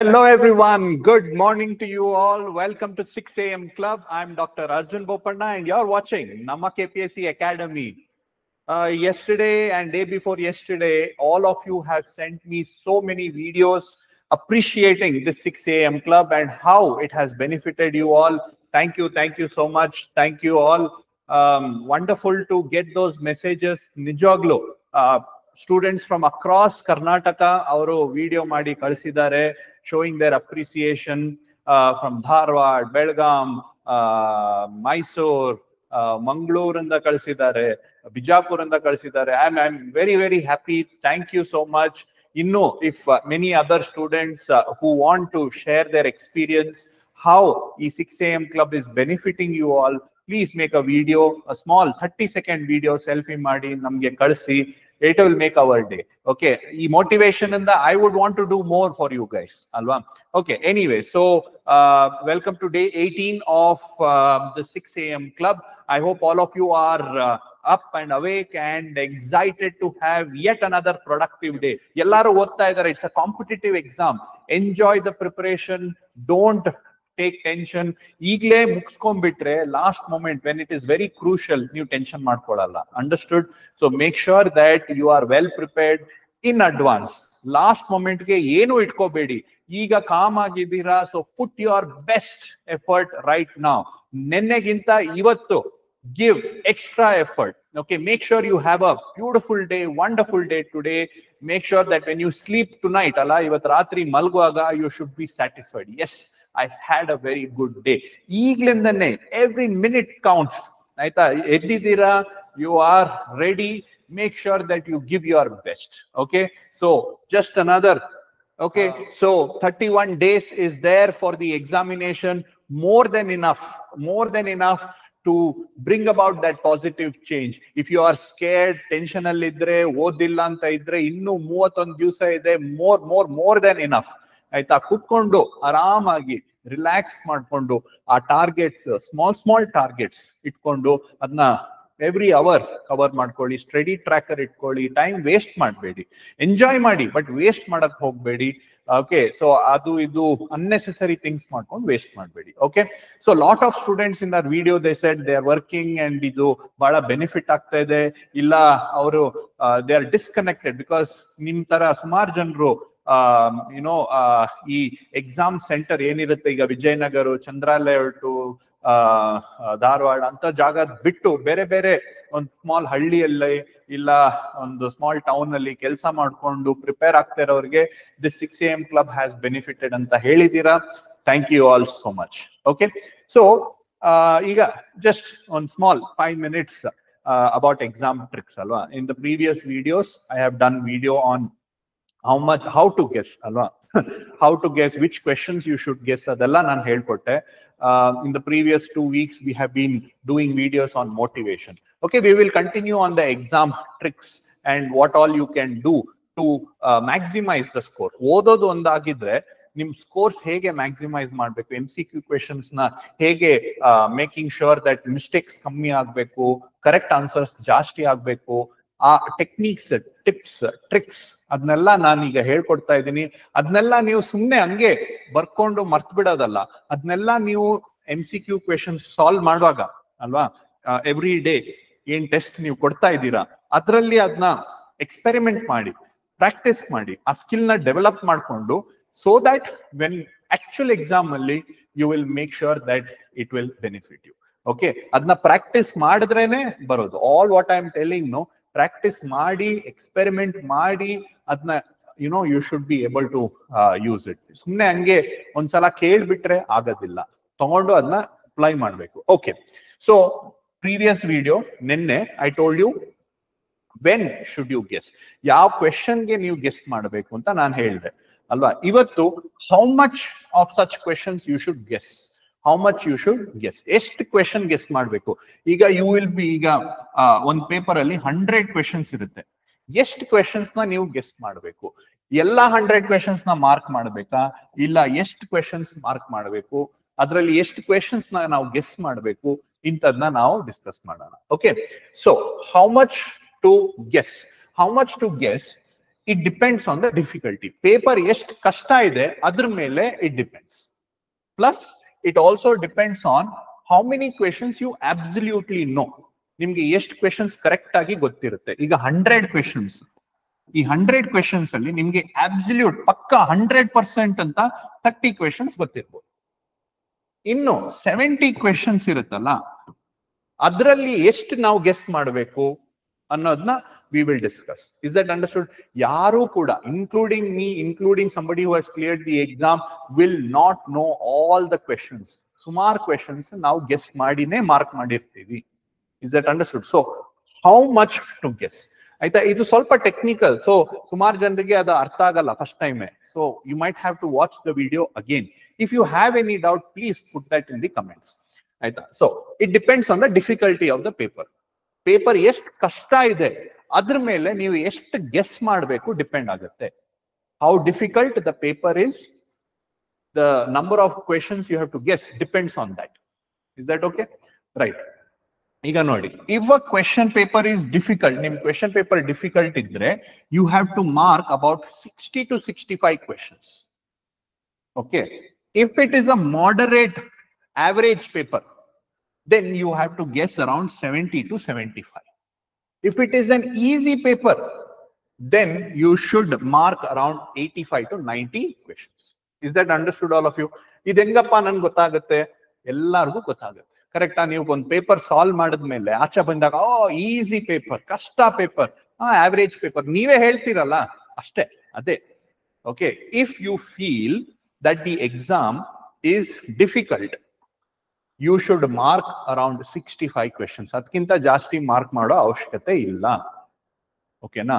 Hello, everyone. Good morning to you all. Welcome to 6 a.m. Club. I'm Dr. Arjun Bopanna, and you're watching Nama KPSC Academy. Yesterday and day before yesterday, all of you have sent me so many videos appreciating the 6 a.m. Club and how it has benefited you all. Thank you so much. Thank you all. Wonderful to get those messages. Nijaglu. Students from across Karnataka, ಅವರು video ಮಾಡಿ ಕಳಿಸಿದ್ದಾರೆ, showing their appreciation from Dharwad, Belgaum, Mysore, ಮಂಗಳೂರಿಂದ ಕಳಿಸಿದ್ದಾರೆ, ಬಿಜಾಪುರಿಂದ ಕಳಿಸಿದ್ದಾರೆ. I'm very, very happy. Thank you so much. Innu, if many other students who want to share their experience, how the 6 a.m. Club is benefiting you all, please make a video, a small 30-second video, selfie ಮಾಡಿ ನಮಗೆ ಕಳಿಸಿ. It will make our day. Okay, the motivation and I would want to do more for you guys. Alva. Okay, anyway, so welcome to day 18 of the 6 a.m. Club. I hope all of you are up and awake and excited to have yet another productive day. Yellaru otta idare. It's a competitive exam. Enjoy the preparation. Don't take tension. ಈಗಲೇ ಮುಗಿಸ್ಕೊಂಡ್ಬಿಟ್ರೆ last moment when it is very crucial ನೀವು tension ಮಾಡ್ಕೊಳ್ಳಲ್ಲ. Understood? So make sure that you are well prepared in advance. Last ಮೊಮೆಂಟ್ಗೆ ಏನು ಇಟ್ಕೋಬೇಡಿ. ಈಗ calm ಆಗಿದ್ದೀರಾ, so put your best effort right now. ನೆನ್ನೆಗಿಂತ ಇವತ್ತು give extra effort. Okay, make sure you have a beautiful day, wonderful day today. Make sure that when you sleep tonight, Allah, ivat ratri malguvaga, you should be satisfied. Yes, I had a very good day. Eaglindane, every minute counts. Aita eddidira, you are ready. Make sure that you give your best. Okay, so just another. Okay, so 31 days is there for the examination. More than enough to bring about that positive change. If you are scared, tension alli idre, odilla anta idre, innu 31 divasa ide, more than enough. Aita kutkondo aramagi relax ಮಾಡ್ಕೊಂಡು ಆ targets, small targets ಇಟ್ಕೊಂಡು ಅದನ್ನ every hour cover ಮಾಡ್ಕೊಳ್ಳಿ. Study tracker ಇಟ್ಕೊಳ್ಳಿ. Time waste ಮಾಡಬೇಡಿ. Enjoy ಮಾಡಿ, but waste ಮಾಡಕ್ ಹೋಗ್ಬೇಡಿ. ಓಕೆ, ಸೊ ಅದು ಇದು ಅನ್ನೆಸೆಸರಿ ಥಿಂಗ್ಸ್ ಮಾಡ್ಕೊಂಡು ವೇಸ್ಟ್ ಮಾಡಬೇಡಿ. Okay, so lot of students in their video they said they are working and ಇದು ಬಹಳ ಬೆನಿಫಿಟ್ ಆಗ್ತಾ ಇದೆ. ಇಲ್ಲ, ಅವರು ದೇ ಆರ್ ಡಿಸ್ಕನೆಕ್ಟೆಡ್ ಬಿಕಾಸ್ ನಿಮ್ ತರ ಸುಮಾರು ಜನರು ಈ ಎಕ್ಸಾಮ್ ಸೆಂಟರ್ ಏನಿರುತ್ತೆ ಈಗ ವಿಜಯನಗರ, ಚಂದ್ರಾಲೇಔಟು, ಧಾರವಾಡ ಅಂತ ಜಾಗ ಬಿಟ್ಟು ಬೇರೆ ಬೇರೆ ಒಂದು ಸ್ಮಾಲ್ ಹಳ್ಳಿಯಲ್ಲಿ ಇಲ್ಲ ಒಂದು ಸ್ಮಾಲ್ ಟೌನ್ ಅಲ್ಲಿ ಕೆಲಸ ಮಾಡ್ಕೊಂಡು ಪ್ರಿಪೇರ್ ಆಗ್ತಾ ಇರೋರಿಗೆ this 6 a.m. Club has benefited ಅಂತ ಹೇಳಿದೀರಾ. Thank you all so much. Okay, so ಈಗ ಜಸ್ಟ್ ಒಂದು small 5 minutes about exam tricks alwa. In the previous videos I have done video on how to guess alwa. How to guess which questions you should guess adella nan helkotte. In the previous 2 weeks we have been doing videos on motivation. Okay, we will continue on the exam tricks and what all you can do to maximize the score. ಓದೋದು ಒಂದಾಗಿದ್ರೆ ನಿಮ್ scores ಹೇಗೆ maximise ಮಾಡಬೇಕು, MCQ questions ನ ಹೇಗೆ making sure that mistakes ಕಮ್ಮಿ ಆಗ್ಬೇಕು, correct answers ಜಾಸ್ತಿ ಆಗ್ಬೇಕು, ಆ ಟೆಕ್ನಿಕ್ಸ್, ಟಿಪ್ಸ್, ಟ್ರಿಕ್ಸ್ ಅದನ್ನೆಲ್ಲ ನಾನೀಗ ಹೇಳ್ಕೊಡ್ತಾ ಇದ್ದೀನಿ. ಅದನ್ನೆಲ್ಲ ನೀವು ಸುಮ್ಮನೆ ಹಂಗೆ ಬರ್ಕೊಂಡು ಮರ್ತ್ ಬಿಡೋದಲ್ಲ. ಅದನ್ನೆಲ್ಲ ನೀವು MCQ ಕ್ವೆಶನ್ಸ್ ಸಾಲ್ವ್ ಮಾಡುವಾಗ ಅಲ್ವಾ, ಎವ್ರಿ ಡೇ ಏನ್ ಟೆಸ್ಟ್ ನೀವು ಕೊಡ್ತಾ ಇದ್ದೀರಾ ಅದರಲ್ಲಿ ಅದನ್ನ ಎಕ್ಸ್ಪೆರಿಮೆಂಟ್ ಮಾಡಿ, ಪ್ರಾಕ್ಟೀಸ್ ಮಾಡಿ, ಆ ಸ್ಕಿಲ್ ನ ಡೆವಲಪ್ ಮಾಡ್ಕೊಂಡು, so that when actual exam alli you will make sure that it will benefit you. Okay, adna practice madidrene barodu. All what I am telling, no, practice ಮಾಡಿ, experiment ಮಾಡಿ, adna you should be able to use it. ಸುಮ್ಮನೆ ಹಂಗೆ ಒಂದ್ಸಲ ಕೇಳ್ಬಿಟ್ರೆ ಆಗೋದಿಲ್ಲ, ತಗೊಂಡು ಅದನ್ನ apply ಮಾಡಬೇಕು. Okay, so previous video ನಿನ್ನೆ I told you when should you guess, ಯಾವ ಕ್ವೆಶನ್ಗೆ ನೀವು ಗೆಸ್ ಮಾಡಬೇಕು ಅಂತ ನಾನು ಹೇಳಿದೆ ಅಲ್ವಾ. ಇವತ್ತು how much of such questions you should guess, how much you should guess, ಎಷ್ಟು ಕ್ವೆಶನ್ ಗೆಸ್ ಮಾಡಬೇಕು. ಈಗ ಯು ವಿಲ್ ಬಿ, ಈಗ ಒಂದ್ ಪೇಪರ್ ಅಲ್ಲಿ 100 ಕ್ವೆಶನ್ಸ್ ಇರುತ್ತೆ. ಎಷ್ಟು ಕ್ವೆಶನ್ಸ್ ನ ನೀವು ಗೆಸ್ ಮಾಡಬೇಕು? ಎಲ್ಲಾ 100 ಕ್ವೆಶನ್ಸ್ ನ ಮಾರ್ಕ್ ಮಾಡಬೇಕಾ, ಇಲ್ಲ ಎಷ್ಟು ಕ್ವೆಶನ್ಸ್ ಮಾರ್ಕ್ ಮಾಡಬೇಕು, ಅದರಲ್ಲಿ ಎಷ್ಟು ಕ್ವೆಶನ್ಸ್ ನ ನಾವು ಗೆಸ್ ಮಾಡಬೇಕು, ಇಂಥದ್ನ ನಾವು ಡಿಸ್ಕಸ್ ಮಾಡೋಣ. Okay, so how much to guess it depends on the difficulty. Paper ಎಷ್ಟು ಕಷ್ಟ ಇದೆ ಅದ್ರ ಮೇಲೆ it depends. Plus, it also depends on how many questions you absolutely know. ನಿಮ್ಗೆ ಎಷ್ಟು questions ಕರೆಕ್ಟ್ ಆಗಿ ಗೊತ್ತಿರುತ್ತೆ. ಈಗ 100 questions. ಈ 100 questions ಅಲ್ಲಿ ನಿಮ್ಗೆ absolute ಪಕ್ಕ 100% ಅಂತ 30 questions ಗೊತ್ತಿರ್ಬೋದು. ಇನ್ನು 70 questions ಇರುತ್ತಲ್ಲ, ಅದರಲ್ಲಿ ಎಷ್ಟು ನಾವು ಗೆಸ್ ಮಾಡಬೇಕು ಅನ್ನೋದನ್ನ we will discuss. Is that understood? Yaru kuda, including me, including somebody who has cleared the exam, will not know all the questions. Sumar questions now guess madine mark madirtivi. Is that understood? So how much to guess? Aita idu solpa technical. So sumar janrige adu artha agalla first time. So you might have to watch the video again. If you have any doubt, please put that in the comments. Aita. So it depends on the difficulty of the paper. Paper ಎಷ್ಟು ಕಷ್ಟ ಇದೆ ಅದ್ರ ಮೇಲೆ ನೀವು ಎಷ್ಟು guess ಮಾಡಬೇಕು depend ಆಗುತ್ತೆ. How difficult the paper is, the number of questions you have to guess depends on that. Is that okay? Right. ಈಗ ನೋಡಿ, if a question paper is difficult, ನಿಮ್ ಕ್ವೆಶನ್ ಪೇಪರ್ ಡಿಫಿಕಲ್ಟ್ ಇದ್ರೆ you have to mark about 60 to 65 questions. Okay. If it is a moderate average paper, then you have to guess around 70 to 75. If it is an easy paper, then you should mark around 85 to 90 questions. Is that understood, all of you? Idengappa nan gottagutte, ellargu gottagutte. Correct? ನೀವು ಒಂದು paper solve ಮಾಡಿದ್ಮೇಲೆ ಆಚೆ ಬಂದಾಗ easy paper, ಕಷ್ಟ ಪೇಪರ್, average paper ನೀವೇ ಹೇಳ್ತೀರಲ್ಲ ಅಷ್ಟೇ, ಅದೇ. Okay. If you feel that the exam is difficult, you should mark around 65 questions. ಅದಕ್ಕಿಂತ ಜಾಸ್ತಿ ಮಾರ್ಕ್ ಮಾಡೋ ಅವಶ್ಯಕತೆ ಇಲ್ಲ. ಓಕೆನಾ?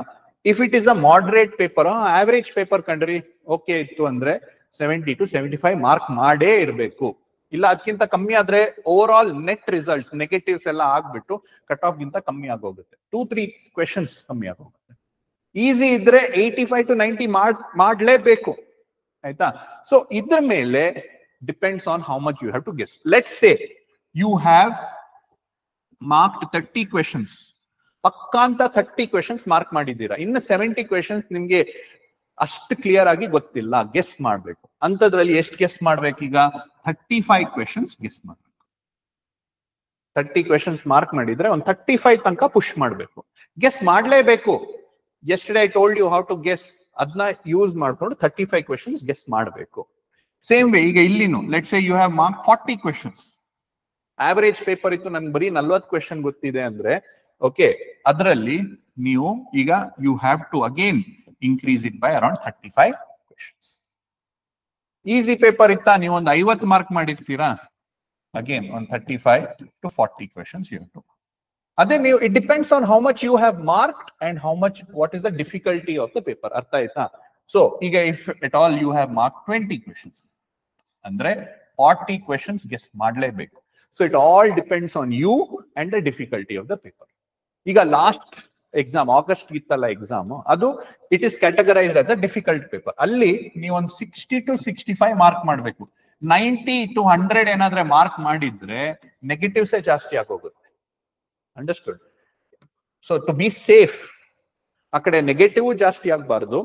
If it is a moderate paper, average paper ಕಂಡ್ರಿ ಓಕೆ ಇತ್ತು ಅಂದ್ರೆ 70 to 75 ಮಾರ್ಕ್ ಮಾಡೇ ಇರಬೇಕು. ಇಲ್ಲ ಅದಕ್ಕಿಂತ ಕಮ್ಮಿ ಆದ್ರೆ over all net results negatives ಎಲ್ಲ ಆಗ್ಬಿಟ್ಟು ಕಟ್ ಆಫ್ ಗಿಂತ ಕಮ್ಮಿ ಆಗೋಗುತ್ತೆ. 2-3 ಕ್ವೆಶನ್ಸ್ ಕಮ್ಮಿ ಆಗೋಗುತ್ತೆ. ಈಸಿ ಇದ್ರೆ 85 to 90 ಮಾಡ್ಲೇಬೇಕು. ಆಯ್ತಾ? ಸೊ ಇದ್ರ ಮೇಲೆ depends on how much you have to guess. Let's say you have marked 30 questions. Pakkanta 30 questions mark ಮಾಡಿದ್ದೀರಾ. ಇನ್ನು 70 questions ನಿಮ್ಗೆ ಅಷ್ಟು ಕ್ಲಿಯರ್ ಆಗಿ ಗೊತ್ತಿಲ್ಲ, ಗೆಸ್ ಮಾಡ್ಬೇಕು. ಅಂತದ್ರಲ್ಲಿ ಎಷ್ಟು ಗೆಸ್ ಮಾಡ್ಬೇಕು? ಈಗ 35 questions ಗೆಸ್ ಮಾಡ್ಬೇಕು. 30 questions ಮಾರ್ಕ್ ಮಾಡಿದ್ರೆ ಒಂದು 35 ತನಕ ಪುಷ್ ಮಾಡ್ಬೇಕು. ಗೆಸ್ ಮಾಡ್ಲೇಬೇಕು. Yesterday I told you how to guess. ಅದನ್ನ ಯೂಸ್ ಮಾಡ್ಕೊಂಡು 35 questions ಗೆಸ್ ಮಾಡ್ಬೇಕು. ಸೇಮ್ ವೇ ಈಗ ಇಲ್ಲಿನು let's say you have mark 40 questions. Average paper ಇತ್ತು, ನನ್ಗೆ ಬರೀ 40 ಕ್ವೆಶನ್ ಗೊತ್ತಿದೆ ಅಂದ್ರೆ ಓಕೆ, ಅದರಲ್ಲಿ ನೀವು ಈಗ you have to again increase it by around 35 questions. Easy paper ಇತ್ತಾ, ನೀವು ಒಂದು 50 ಮಾರ್ಕ್ ಮಾಡಿರ್ತೀರಾ, ಅಗೇನ್ ಒಂದು 35 to 40 questions you have to. ಅದೇ ನೀವು, it depends on how much you have marked and how much what is the difficulty of the paper. ಅರ್ಥ ಆಯ್ತಾ? So ಈಗ if at all you have mark 20 questions ಅಂದ್ರೆ 40 questions guess ಮಾಡಲೇಬೇಕು. So it all depends on you and the difficulty of the paper. ಈಗ last exam August ಇತ್ತಲ್ಲ exam, ಅದು it is categorised as a difficult paper. ಅಲ್ಲಿ ನೀವು ಒಂದು 60 to 65 mark ಮಾಡಬೇಕು. 90 to 100 ಏನಾದ್ರೆ ಮಾರ್ಕ್ ಮಾಡಿದ್ರೆ ನೆಗೆಟಿವ್ಸ್ ಜಾಸ್ತಿ ಆಗೋಗುತ್ತೆ. Understood? So to be safe, ಆ ಕಡೆ ನೆಗೆಟಿವ್ ಜಾಸ್ತಿ ಆಗಬಾರ್ದು.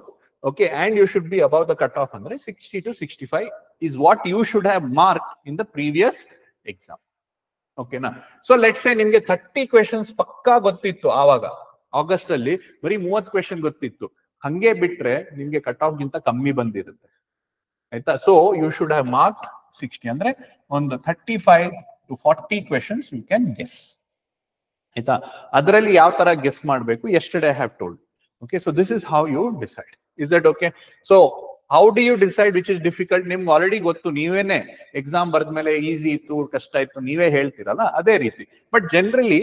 Okay, and you should be above the cutoff andre 60 to 65 is what you should have marked in the previous exam. Okay na? So let's say nimge 30 questions pakka gottittu, ಆವಾಗ August ಅಲ್ಲಿ ಬರೀ 30 question ಗೊತ್ತಿತ್ತು, ಹಂಗೆ ಬಿಟ್ರೆ ನಿಮ್ಗೆ cut off ಗಿಂತ ಕಮ್ಮಿ ಬಂದಿರುತ್ತೆ. ಆಯ್ತಾ? So you should have marked 60 ಅಂದ್ರೆ ಒಂದು 35 to 40 questions you can guess. ಆಯ್ತಾ? ಅದರಲ್ಲಿ ಯಾವ ತರ ಗೆಸ್ ಮಾಡಬೇಕು, yesterday I have told. Okay, so this is how you decide. Is that okay? So how do you decide which is difficult? ನಿಮ್ಗೆ already ಗೊತ್ತು, ನೀವೇನೆ exam ಬರ್ದ್ಮೇಲೆ easy ಇತ್ತು ಕಷ್ಟ ಇತ್ತು ನೀವೇ ಹೇಳ್ತೀರಲ್ಲ, ಅದೇ ರೀತಿ. But generally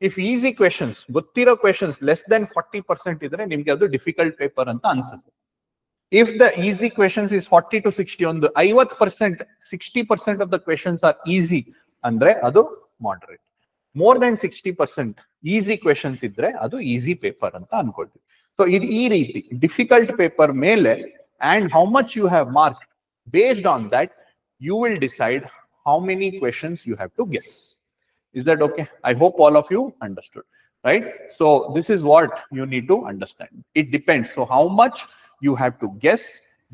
if easy questions ಗೊತ್ತಿರೋ ಕ್ವೆಶನ್ಸ್ ಲೆಸ್ ದೆನ್ 40% ಇದ್ರೆ ನಿಮ್ಗೆ ಅದು ಡಿಫಿಕಲ್ಟ್ ಪೇಪರ್ ಅಂತ ಅನ್ಸುತ್ತೆ. If the easy questions is 40 to 60, ಒಂದು 50%, 60% of the questions are easy ಅಂದ್ರೆ ಅದು moderate. More than 60% easy questions ಇದ್ರೆ ಅದು ಈಸಿ ಪೇಪರ್ ಅಂತ ಅನ್ಕೊಳ್ತೀವಿ. ಸೊ ಇದು ಈ ರೀತಿ ಡಿಫಿಕಲ್ಟ್ ಪೇಪರ್ ಮೇಲೆ and how much you have marked, based on that you will decide how many questions you have to guess. Is that okay? I hope all of you understood. right? So this is what you need to understand. It depends. So how much you have to guess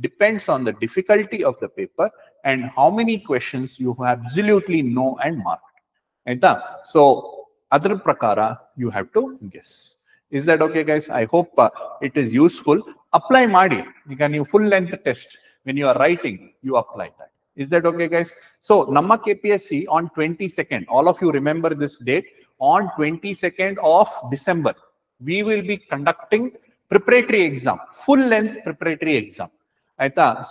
depends on the difficulty of the paper and how many questions you absolutely know and marked. So other prakara you have to guess. Is that okay, guys? I hope it is useful. Apply madi. You can you full length test when you are writing, you apply that. Is that okay, guys? So Namma KPSC on 22nd, all of you remember this date, on 22nd of December, we will be conducting preparatory exam, full length preparatory exam.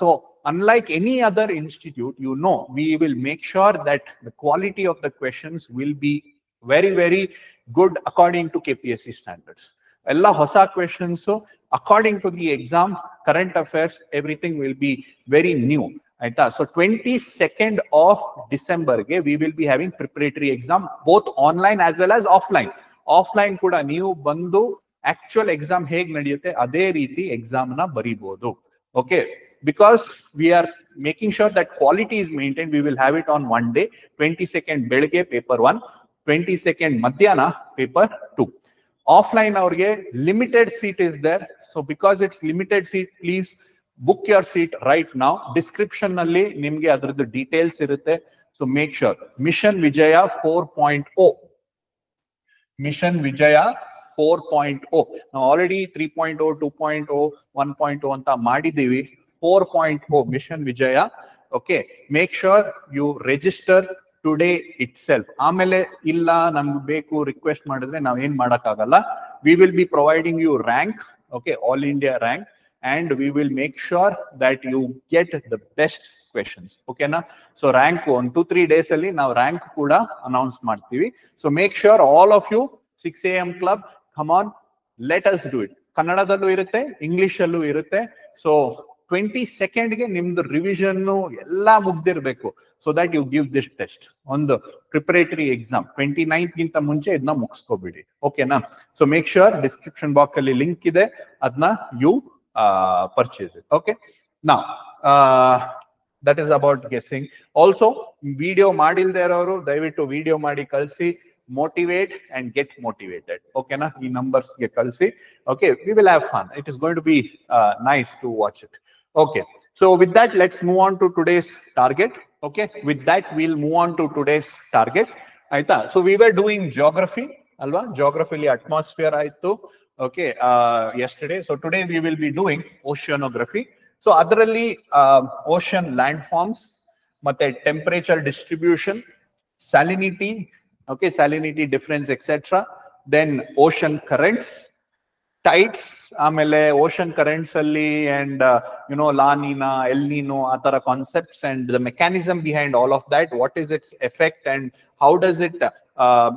So unlike any other institute, you know, we will make sure that the quality of the questions will be very, very good according to KPSC standards. Alla hosa questions, so according to the exam, current affairs, everything will be very new. So 22nd of December, we will be having preparatory exam, both online as well as offline. Offline kuda new bandu actual exam heg nadiyutte ade reeti exam na baribodu. Okay, because we are making sure that quality is maintained, we will have it on one day, 22nd Belge paper 1, 22nd Madhyana paper 2. Offline aurge limited seat is there. So because it's limited seat, please book your seat right now. Description nalli nimge adradu details irutte. So make sure. Mission Vijaya 4.0. Mission Vijaya 4.0. Now already 3.0, 2.0, 1.0 anta ಮಾಡಿದೀವಿ. 4.0 Mission Vijaya. Okay. Make sure you register today itself. ಆಮೇಲೆ ಇಲ್ಲ ನಮ್ಗೆ ಬೇಕು request ಮಾಡಿದ್ರೆ ನಾವು ಏನ್ ಮಾಡಕ್ಕಾಗಲ್ಲ. We will be providing you rank, okay, all India rank, and we will make sure that you get the best questions. Okay na? So rank on 2-3 days alli ನಾವು rank ಕೂಡ announce ಮಾಡ್ತೀವಿ. So make sure all of you 6 AM club, come on, let us do it. ಕನ್ನಡದಲ್ಲೂ ಇರುತ್ತೆ, English ಅಲ್ಲೂ ಇರುತ್ತೆ. So 22nd ಗೆ ನಿಮ್ದು revision ಎಲ್ಲ ಮುಗ್ದಿರ್ಬೇಕು, so that you give this test on the preparatory exam. 29th ಗಿಂತ ಮುಂಚೆ ಇದನ್ನ ಮುಗಿಸ್ಕೋಬಿಡಿ. ಓಕೆನಾ? So make sure description box ಅಲ್ಲಿ ಲಿಂಕ್ ಇದೆ, ಅದನ್ನ you purchase it. Okay, now that is about guessing. Also video ಮಾಡಿಲ್ದೇ ಇರೋರು ದಯವಿಟ್ಟು ವಿಡಿಯೋ ಮಾಡಿ ಕಳಿಸಿ, motivate and get motivated. Okay na, ee numbers ge kalsi. Okay, we will have fun. It is going to be nice to watch it. Okay, so with that, let's move on to today's target. Okay, with that we'll move on to today's target. Aita, so we were doing geography alwa, geography li atmosphere aitu. Okay, yesterday. So today we will be doing oceanography. So adralli ocean landforms, matte temperature distribution, salinity, okay, salinity difference, etc. Then ocean currents, tides, amele ocean currents alli, and you know, La Nina, El Nino, atara concepts and the mechanism behind all of that. What is its effect and how does it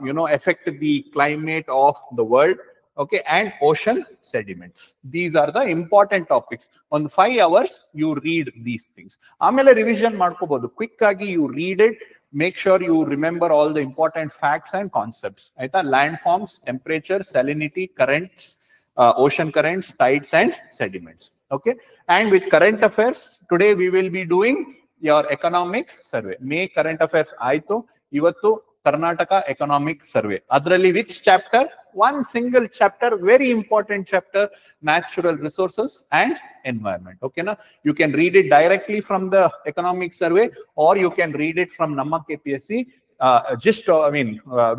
you know, affect the climate of the world? Okay, and ocean sediments. These are the important topics. On 5 hours you read these things. Amele revision ಮಾಡ್ಕೋಬಹುದು, quick agi you read it. Make sure you remember all the important facts and concepts. Landforms, temperature, salinity, currents, ocean currents, tides and sediments. Okay, and with current affairs, today we will be doing your economic survey. May current affairs aitu, ivattu Karnataka economic survey. Adralli which chapter? One single chapter, very important chapter, natural resources and environment. Okay na? You can read it directly from the economic survey, or you can read it from Namma KPSC, just I mean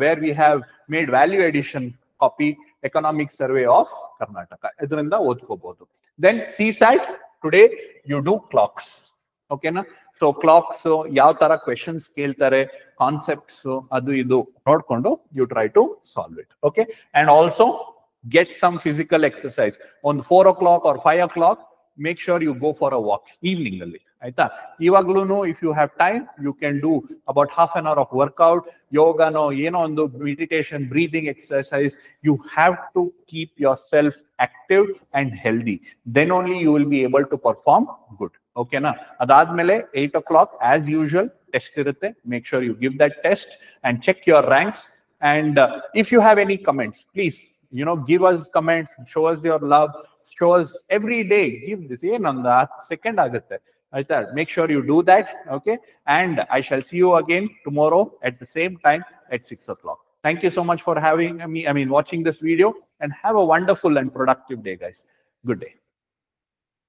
where we have made value addition copy, economic survey of Karnataka. Idrinda odkobodu. Then CSAT, today you do clocks. Okay na? So clocks, so yav tara questions keltare, concepts, adu idu nodkondo you try to solve it. Okay, and also get some physical exercise on 4 o'clock or 5 o'clock. Make sure you go for a walk evening alli. Aita, ivaglunu if you have time, you can do about half an hour of workout, yoga no, yeno ondu meditation, breathing exercise. You have to keep yourself active and healthy. Then only you will be able to perform good. Okay na? Adadmele 8 o'clock as usual test irutte. Make sure you give that test and check your ranks. And if you have any comments, please, you know, give us comments, show us your love, show us every day. Give this yenanda second agutte. Make sure you do that. Okay, and I shall see you again tomorrow at the same time at 6 o'clock. Thank you so much for having me, watching this video, and have a wonderful and productive day, guys. Good day.